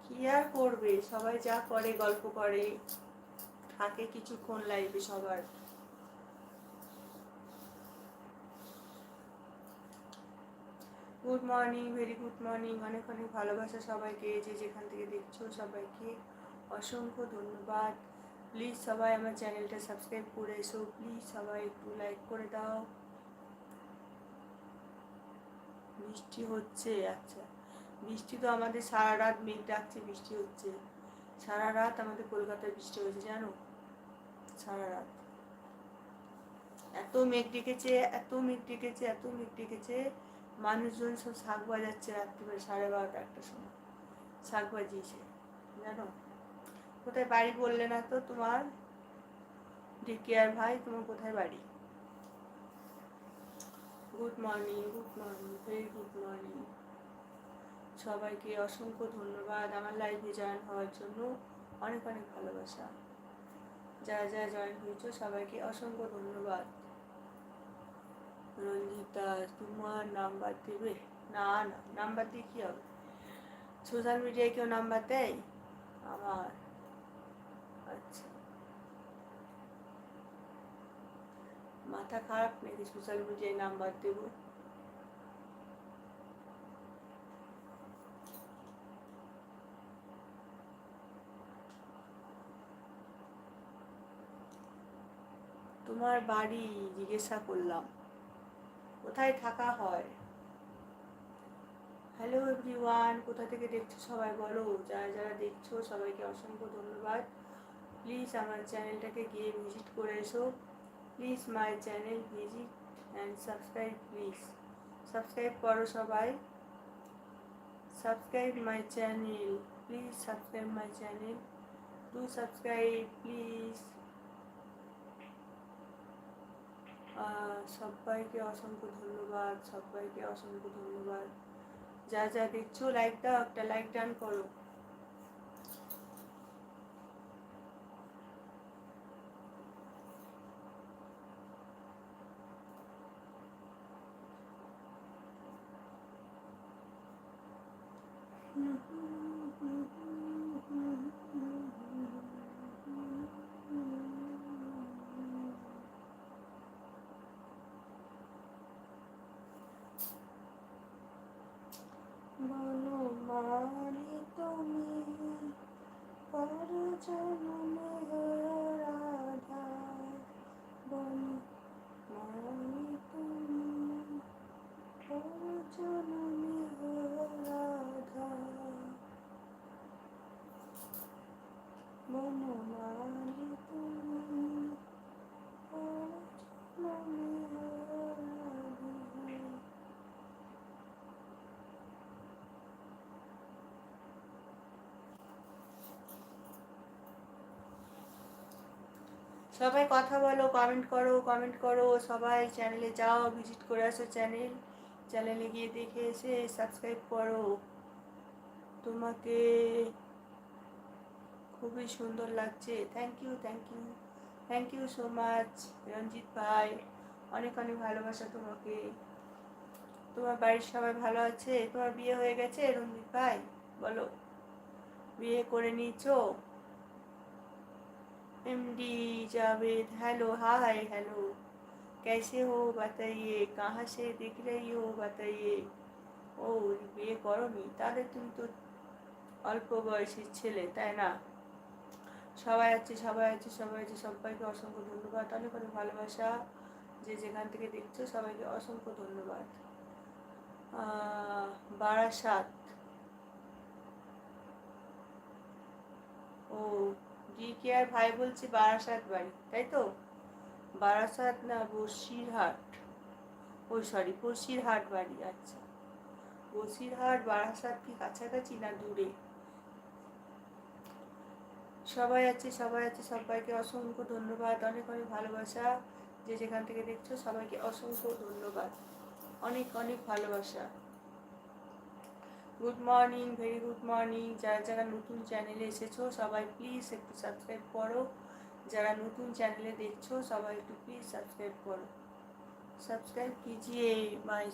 কি আর করবে, সবাই যা করে গল্প করে, থাকে কিছুক্ষণ লাইভে সবার। Good morning, very good morning, অনেক অনেক ভালোবাসা সবাইকে, যে যেখান থেকে দেখছো সবাইকে অসংখ্য ধন্যবাদ। প্লিজ সবাই আমার চ্যানেলটা সাবস্ক্রাইব করে এসো, প্লিজ সবাই একটু লাইক করে দাও। বৃষ্টি হচ্ছে? আচ্ছা, বৃষ্টি তো আমাদের সারা রাত মেঘ ডাকছে, বৃষ্টি হচ্ছে সারা রাত। আমাদের কলকাতায় বৃষ্টি হয়েছে জানো, সারা রাত এত মেঘ ডেকেছে, এত মেঘ ডেকেছে, এত মেঘ ডেকেছে। মানুষজন সব শাক বাজাচ্ছে রাত্রিবেলা 12:30 1টার সময় শাক বাজিয়েছে জানো। কোথায় বাড়ি বললে না তো তোমার? ডিকে আর ভাই, তোমার কোথায় বাড়ি? Good morning, good morning, very good morning. সবাইকে অসংখ্য ধন্যবাদ আমার লাইভে জয়েন হওয়ার জন্য, অনেক অনেক ভালোবাসা। যারা যারা জয়েন হয়েছো সবাইকে অসংখ্য ধন্যবাদ। রঞ্জিতা, তোমার নাম্বার দেবে? না না, নাম্বার দিয়ে কী হবে? সোশ্যাল মিডিয়ায় কেউ নাম্বার দেয় আমার? আচ্ছা, মাথা খারাপ নাকি সোশ্যাল মিডিয়ায় নাম্বার দেবো? তোমার বাড়ি জিজ্ঞাসা করলাম, কোথায় থাকা হয়? হ্যালো এভরিওয়ান, কোথা থেকে দেখছো সবাই বলো। যারা যারা দেখছো সবাইকে অসংখ্য ধন্যবাদ। প্লিজ আমার চ্যানেলটাকে গিয়ে ভিজিট করে এসো, please my channel visit and subscribe, please subscribe করো সবাই, subscribe my channel, please subscribe my channel, do subscribe please. সবাইকে অসংখ্য ধন্যবাদ, সবাইকে অসংখ্য ধন্যবাদ। যা যা দেখছো লাইক দাও, একটা লাইক ডান করো। বলো মারি তুমি পর জন্মে রাধা, বলো মারি তুমি পর জন্মে রাধা, বলো মারি তুমি পর জন্মে রাধা। সবাই কথা বলো, কমেন্ট করো, কমেন্ট করো, সবাই চ্যানেলে যাও, ভিজিট করে আসো চ্যানেলে গিয়ে দেখে এসে সাবস্ক্রাইব করো। তোমাকে খুবই সুন্দর লাগছে, thank you, thank you, thank you so much Ranjit ভাই, অনেক অনেক ভালোবাসা তোমাকে। তোমার বাড়ির সবাই ভালো আছে? তোমার বিয়ে হয়ে গেছে রঞ্জিত ভাই? বলো, বিয়ে করে নিয়েছো? एमडी जावेद, हेलो, हाय, हेलो, कैसे हो बताइए, कहाँ से दिख रही हो बताइए। ও বিয়ে করনি? তাহলে তুমি তো অল্প বয়সী ছেলে, তাই না? সবাই আছে, সবাই আছে, সবাই আছে, সবাইকে অসংখ্য ধন্যবাদ, অনেক অনেক ভালোবাসা। যে যেখান থেকে দেখছো সবাইকে অসংখ্য ধন্যবাদ। বারাসাত, ও ডি কে আর ভাই বলছি বারাসাত বাড়ি, তাই তো? বারাসাত না বসিরহাট, ও সরি বসিরহাট বাড়ি। আচ্ছা, বসিরহাট বারাসাত কি কাছাকাছি না দূরে? সবাই আছে, সবাই আছে, সবাইকে অসংখ্য ধন্যবাদ, অনেক অনেক ভালোবাসা। যে যেখান থেকে দেখছো সবাইকে অসংখ্য ধন্যবাদ, অনেক অনেক ভালোবাসা। Good morning, very good morning. যারা যারা নতুন চ্যানেলে এসেছো সবাই প্লিজ একটু সাবস্ক্রাইব করো, যারা নতুন চ্যানেলে দেখছো সবাই একটু প্লিজ সাবস্ক্রাইব করো, सब्सक्राइब कीजिए माय